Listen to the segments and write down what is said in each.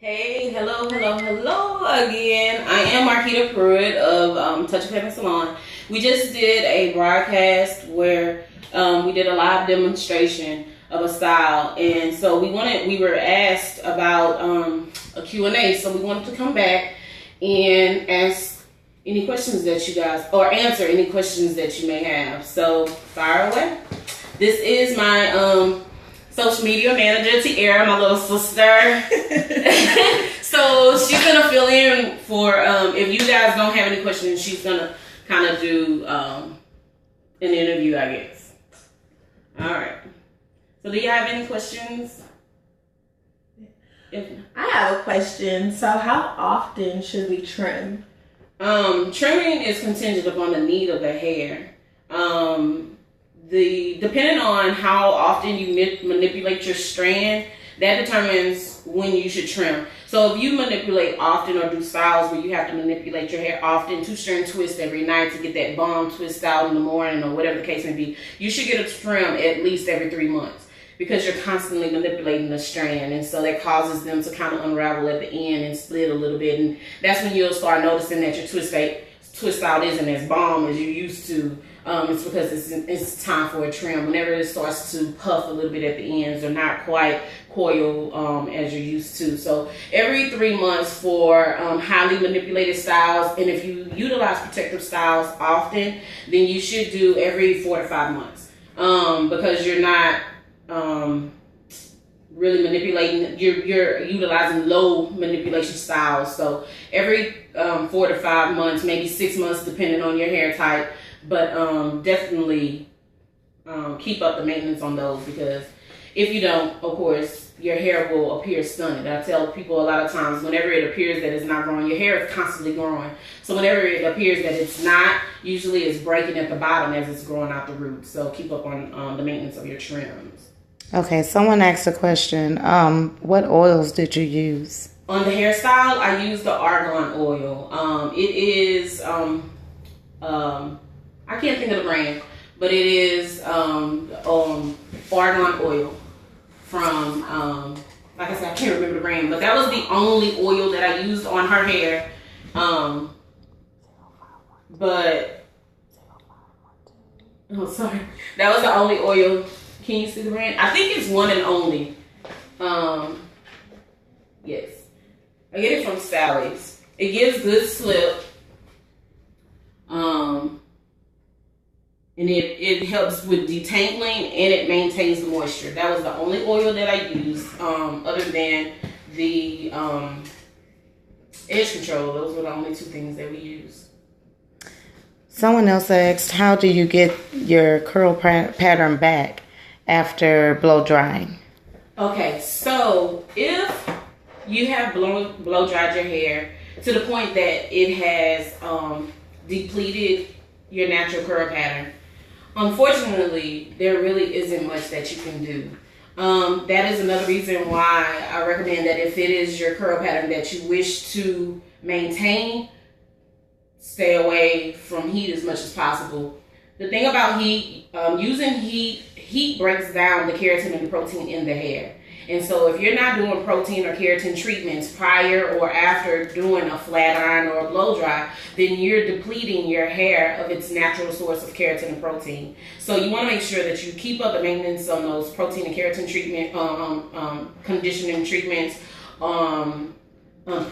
Hey, hello again. I am Marquita Pruitt of Touch of Heaven Salon. We just did a broadcast where we did a live demonstration of a style, and so we were asked about a Q&A, so we wanted to come back and ask any questions that you guys, or answer any questions that you may have. So fire away. This is my social media manager, Tiara, my little sister. So she's gonna fill in for if you guys don't have any questions, she's gonna kind of do an interview, I guess. All right. So do you have any questions? I have a question. So how often should we trim? Trimming is contingent upon the need of the hair. Depending on how often you manipulate your strand, that determines when you should trim. So if you manipulate often or do styles where you have to manipulate your hair often, 2-strand twist every night to get that bomb twist out in the morning or whatever the case may be, you should get a trim at least every 3 months because you're constantly manipulating the strand, and so that causes them to kind of unravel at the end and split a little bit, and that's when you'll start noticing that your twist out isn't as bomb as you used to. It's because it's time for a trim. Whenever it starts to puff a little bit at the ends or not quite coil as you're used to. So every 3 months for highly manipulated styles, and if you utilize protective styles often, then you should do every 4 to 5 months because you're not really manipulating. You're utilizing low manipulation styles. So every 4 to 5 months, maybe 6 months, depending on your hair type. But definitely keep up the maintenance on those, because if you don't, of course, your hair will appear stunted. I tell people a lot of times, whenever it appears that it's not growing, your hair is constantly growing. So whenever it appears that it's not, usually it's breaking at the bottom as it's growing out the roots. So keep up on the maintenance of your trims. Okay, someone asked a question. What oils did you use? On the hairstyle, I use the argan oil. It is... I can't think of the brand, but it is argan oil from, like I said, I can't remember the brand, but that was the only oil that I used on her hair. But, oh, sorry. That was the only oil. Can you see the brand? I think it's one and only. Yes. I get it from Sally's. It gives good slip. And it helps with detangling, and it maintains the moisture. That was the only oil that I used, other than the edge control. Those were the only 2 things that we used. Someone else asked, how do you get your curl pattern back after blow drying? Okay, so if you have blow dried your hair to the point that it has depleted your natural curl pattern, unfortunately, there really isn't much that you can do. That is another reason why I recommend that if it is your curl pattern that you wish to maintain, stay away from heat as much as possible. The thing about heat, using heat breaks down the keratin and the protein in the hair. And so if you're not doing protein or keratin treatments prior or after doing a flat iron or a blow dry, then you're depleting your hair of its natural source of keratin and protein. So you want to make sure that you keep up the maintenance on those protein and keratin treatment, conditioning treatments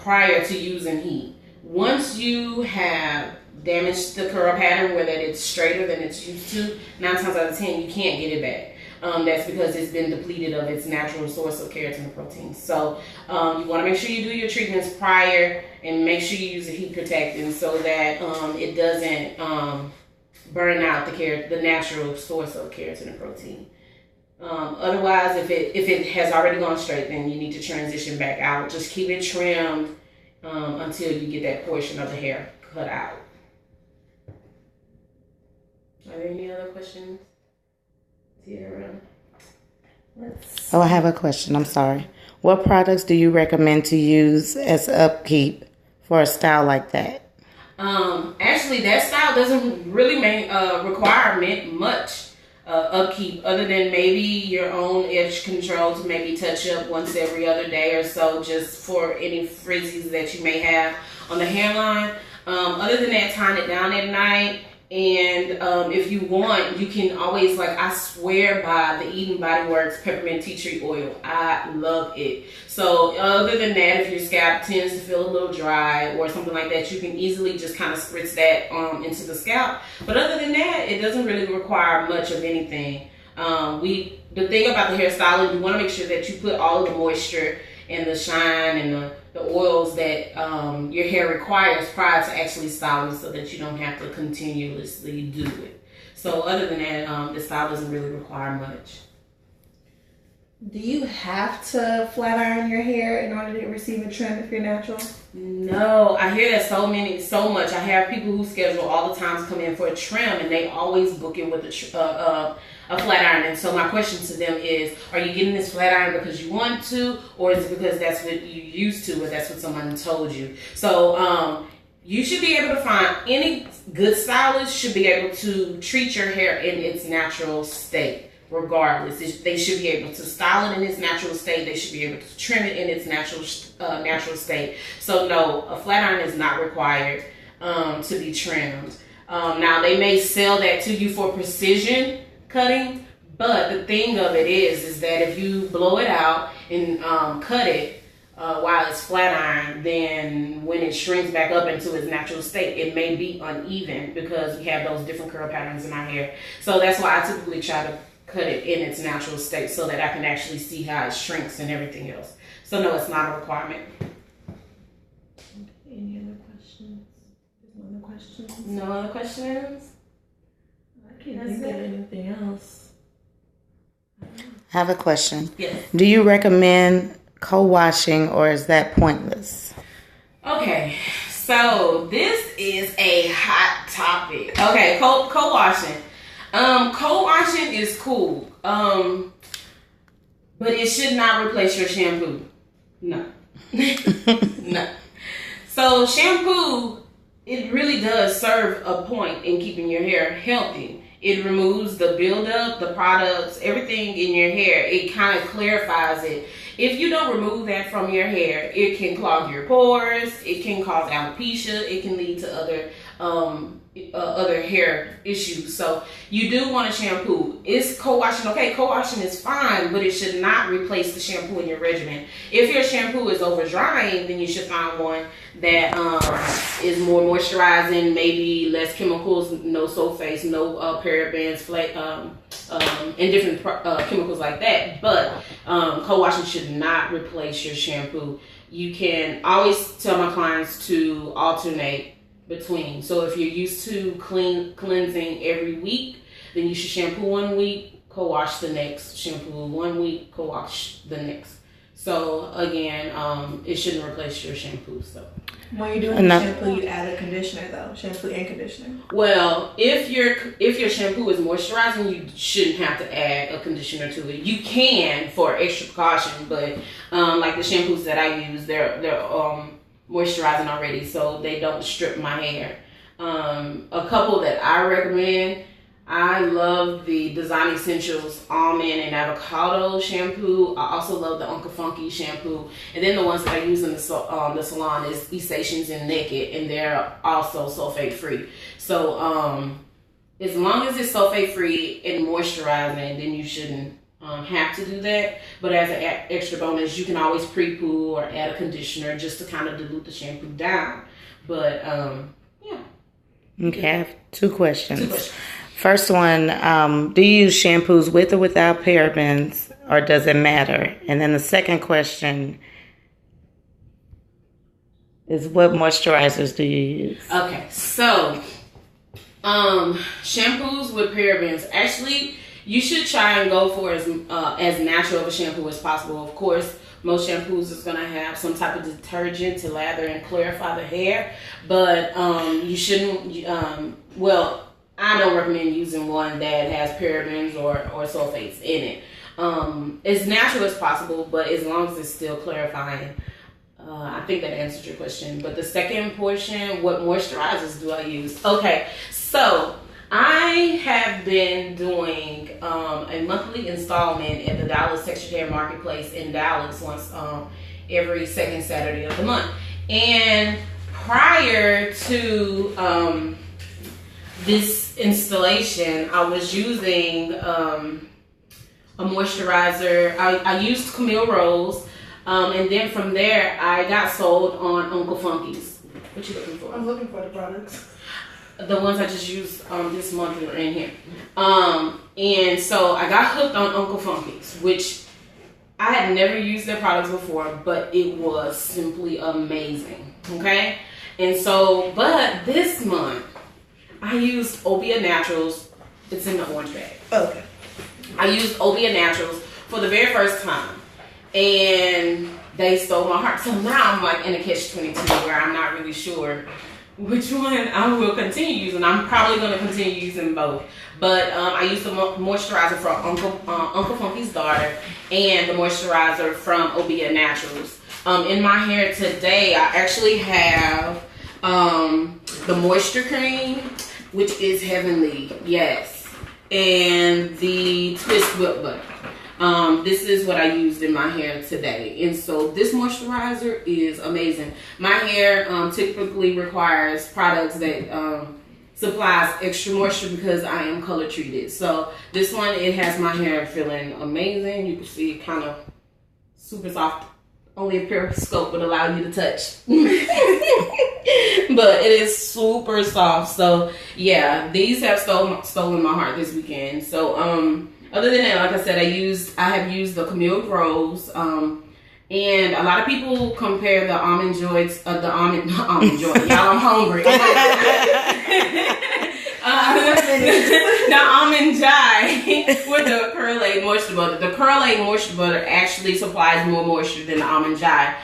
prior to using heat. Once you have damaged the curl pattern, where that it's straighter than it's used to, 9 times out of 10 you can't get it back. That's because it's been depleted of its natural source of keratin and protein. So you want to make sure you do your treatments prior, and make sure you use a heat protectant so that it doesn't burn out the natural source of keratin and protein. Otherwise, if it has already gone straight, then you need to transition back out. Just keep it trimmed until you get that portion of the hair cut out. Are there any other questions? Oh, I have a question. I'm sorry. What products do you recommend to use as upkeep for a style like that? Actually, that style doesn't really require much. upkeep other than maybe your own edge control to maybe touch up once every other day or so, just for any frizzies that you may have on the hairline. Other than that, tying it down at night. And if you want, you can always, like, I swear by the Eden Body Works peppermint tea tree oil. I love it. So other than that, if your scalp tends to feel a little dry or something like that, you can easily just kind of spritz that into the scalp. But other than that, it doesn't really require much of anything. The thing about the hairstyling, you want to make sure that you put all of the moisture and the shine and the oils that your hair requires prior to actually styling, so that you don't have to continuously do it. So other than that, the style doesn't really require much. Do you have to flat iron your hair in order to receive a trim if you're natural? No, I hear that so much. I have people who schedule all the time to come in for a trim, and they always book it with a flat iron. And so my question to them is, are you getting this flat iron because you want to, or is it because that's what you used to, or that's what someone told you? So you should be able to find, any good stylist should be able to treat your hair in its natural state. Regardless, they should be able to style it in its natural state. They should be able to trim it in its natural state. So no, a flat iron is not required to be trimmed. Now they may sell that to you for precision cutting, but the thing of it is that if you blow it out and cut it while it's flat iron, then when it shrinks back up into its natural state, it may be uneven because we have those different curl patterns in our hair. So that's why I typically try to cut it in its natural state so that I can actually see how it shrinks and everything else. So no, it's not a requirement. Any other questions? No other questions? No other questions? I can't think of anything else. I have a question. Yes. Do you recommend co-washing, or is that pointless? Okay, so this is a hot topic. Okay, co-washing. Co-washing is cool, but it should not replace your shampoo. No. No. So shampoo, it really does serve a point in keeping your hair healthy. It removes the buildup, the products, everything in your hair. It kind of clarifies it. If you don't remove that from your hair, it can clog your pores. It can cause alopecia. It can lead to other hair issues. So you do want to shampoo. Is co-washing okay? Co-washing is fine, but it should not replace the shampoo in your regimen. If your shampoo is over drying, then you should find one that is more moisturizing, maybe less chemicals, no sulfates, no parabens, and different chemicals like that. But co-washing should not replace your shampoo. You can always tell my clients to alternate between. So if you're used to cleansing every week, then you should shampoo 1 week, co-wash the next, shampoo 1 week, co-wash the next. So again, it shouldn't replace your shampoo. So when you're doing the shampoo, you add a conditioner though, shampoo and conditioner. Well, if your shampoo is moisturizing, you shouldn't have to add a conditioner to it. You can for extra precaution, but like the shampoos that I use, they're moisturizing already, so they don't strip my hair. A couple that I recommend, I love the Design Essentials Almond and Avocado shampoo. I also love the Uncle Funky shampoo. And then the ones that I use in the salon is Essations and Naked, and they're also sulfate free. So as long as it's sulfate free and moisturizing, then you shouldn't have to do that. But as an extra bonus, you can always pre-poo or add a conditioner just to kind of dilute the shampoo down. But yeah. Okay, I have two questions. First one, do you use shampoos with or without parabens, or does it matter? And then the second question is, what moisturizers do you use? Okay, so shampoos with parabens, actually, you should try and go for as natural of a shampoo as possible. Of course, most shampoos is going to have some type of detergent to lather and clarify the hair, but you shouldn't, I don't recommend using one that has parabens or sulfates in it. As natural as possible, but as long as it's still clarifying. I think that answered your question. But the second portion, what moisturizers do I use? Okay, so I have been doing a monthly installment at the Dallas Texture Hair Marketplace in Dallas once every second Saturday of the month. And prior to this installation, I was using a moisturizer. I used Camille Rose, and then from there I got sold on Uncle Funky's. What you looking for? I'm looking for the products. The ones I just used this month are in here. And so I got hooked on Uncle Funky's, which I had never used their products before, but it was simply amazing. Okay? And so, but this month, I used Obia Naturals. It's in the orange bag. Okay. I used Obia Naturals for the very first time. And they stole my heart. So now I'm like in a catch-22 where I'm not really sure which one I will continue using. I'm probably going to continue using both. But I used the moisturizer from Uncle Funky's daughter and the moisturizer from Obia Naturals. In my hair today, I actually have the moisture cream, which is heavenly, yes, and the twist whip butter. This is what I used in my hair today. And so this moisturizer is amazing. My hair typically requires products that supplies extra moisture because I am color treated. So this one, it has my hair feeling amazing. You can see it kind of super soft. Only a Periscope would allow you to touch. But it is super soft. So yeah, these have stolen my heart this weekend. So other than that, like I said, I have used the Camille Rose, and a lot of people compare the almond joy, the almond joy. Y'all, I'm hungry. The almond joy with the Curl-Aid moisture butter. The Curl-Aid moisture butter actually supplies more moisture than the almond joy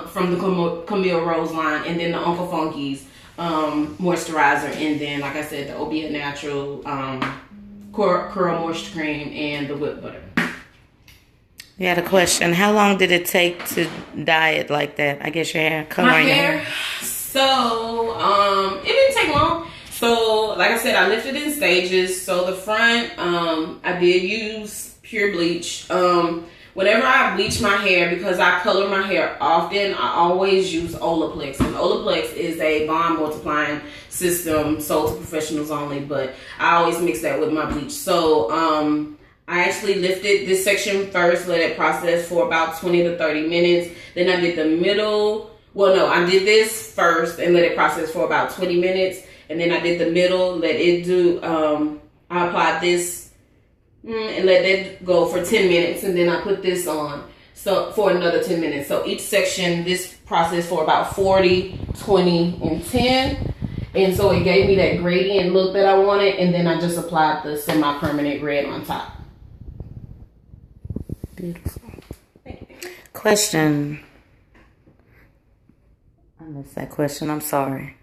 from the Camille Rose line, and then the Uncle Funky's moisturizer, and then, like I said, the Obia Natural Curl Moisture Cream and the whipped butter. You had a question. How long did it take to dye it like that? I guess your hair, coloring your hair. So, it didn't take long. So, like I said, I lifted in stages. So the front, I did use pure bleach. Whenever I bleach my hair, because I color my hair often, I always use Olaplex. And Olaplex is a bond multiplying system sold to professionals only, but I always mix that with my bleach. So I actually lifted this section first, let it process for about 20 to 30 minutes. Then I did the middle. Well, no, I did this first and let it process for about 20 minutes. And then I did the middle, let it do, I applied this and let that go for 10 minutes, and then I put this on so for another 10 minutes. So each section, this process for about 40, 20, and 10. And so it gave me that gradient look that I wanted, and then I just applied the semi-permanent red on top. Beautiful. Question. I missed that question. I'm sorry.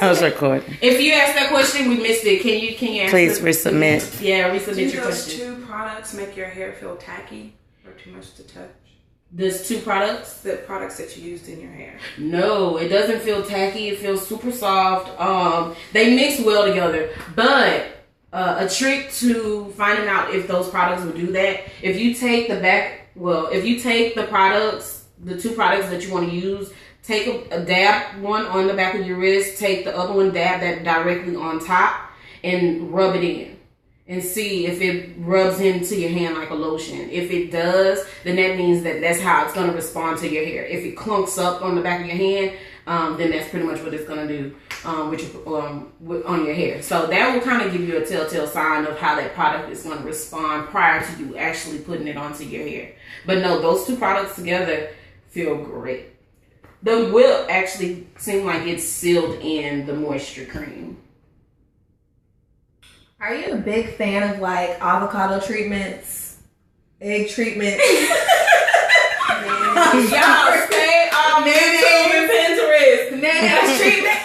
I was recording. If you asked that question, we missed it. Can you answer? Please resubmit. Yeah, resubmit Do your those question. two products make your hair feel tacky or too much to touch? There's two products. The products that you used in your hair. No, it doesn't feel tacky. It feels super soft. They mix well together. But a trick to finding out if those products will do that, if you take the products, the two products that you want to use, take a dab one on the back of your wrist, take the other one, dab that directly on top, and rub it in. And see if it rubs into your hand like a lotion. If it does, then that means that's how it's going to respond to your hair. If it clunks up on the back of your hand, then that's pretty much what it's going to do on your hair. So that will kind of give you a telltale sign of how that product is going to respond prior to you actually putting it onto your hair. But no, those two products together feel great. The whip actually seemed like it's sealed in the moisture cream. Are you a big fan of like avocado treatments, egg treatments? Y'all stay on YouTube and Pinterest. Mayonnaise treatment.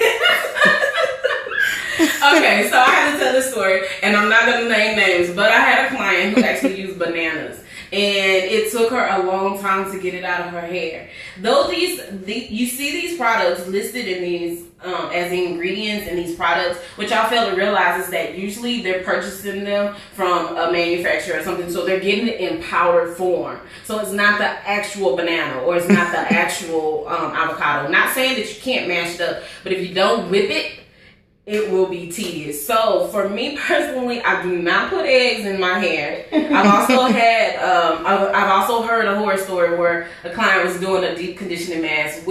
Okay, so I had to tell this story, and I'm not gonna name names, but I had a client who actually used bananas. it took her a long time to get it out of her hair. Though you see these products listed in these as the ingredients in these products, what y'all fail to realize is that usually they're purchasing them from a manufacturer or something, so they're getting it in powdered form. So it's not the actual banana or it's not the actual avocado. Not saying that you can't mash it up, but if you don't whip it, it will be tedious. So for me personally, I do not put eggs in my hair. I've also heard a horror story where a client was doing a deep conditioning mask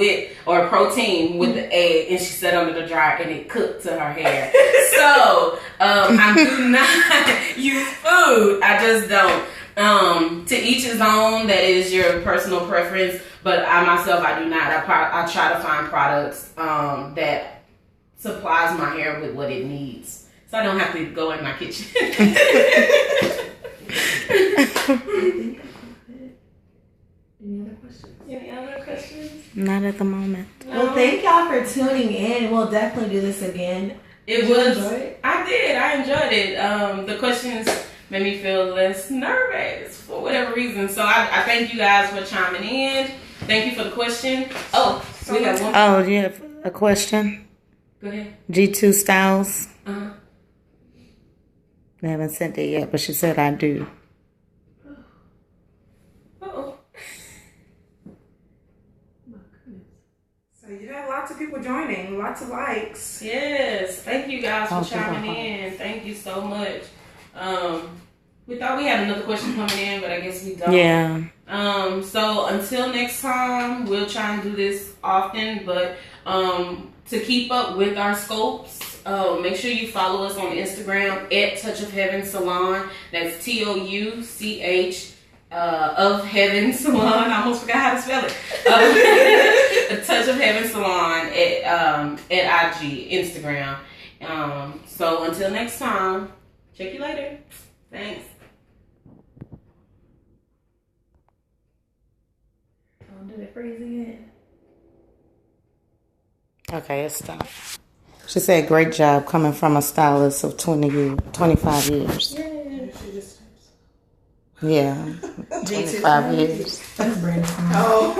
or protein with the egg, and she sat under the dryer and it cooked to her hair. So I do not use food. I just don't. To each his own. That is your personal preference. But I myself, I do not. I try to find products that supplies my hair with what it needs, so I don't have to go in my kitchen. Any other questions? Not at the moment. No. Well, thank y'all for tuning in. We'll definitely do this again. Did you enjoy it? I did. I enjoyed it. The questions made me feel less nervous for whatever reason. So I thank you guys for chiming in. Thank you for the question. Oh, so we got one. Oh, do you have a question? Go ahead. G2 Styles. Uh-huh. I haven't sent it yet, but she said I do. Uh-oh. My goodness. So you have lots of people joining, lots of likes. Yes. Thank you guys for chiming in. Thank you so much. We thought we had another question coming in, but I guess we don't. Yeah. So until next time, we'll try and do this often, but to keep up with our scopes, make sure you follow us on Instagram at Touch of Heaven Salon. That's TOUCH of Heaven Salon. I almost forgot how to spell it. Touch of Heaven Salon at IG, Instagram. So until next time, check you later. Thanks. Did it freeze again? Okay, it's stopped. She said, great job coming from a stylist of 25 years. Yeah, 25 years. That's Brandon. Oh.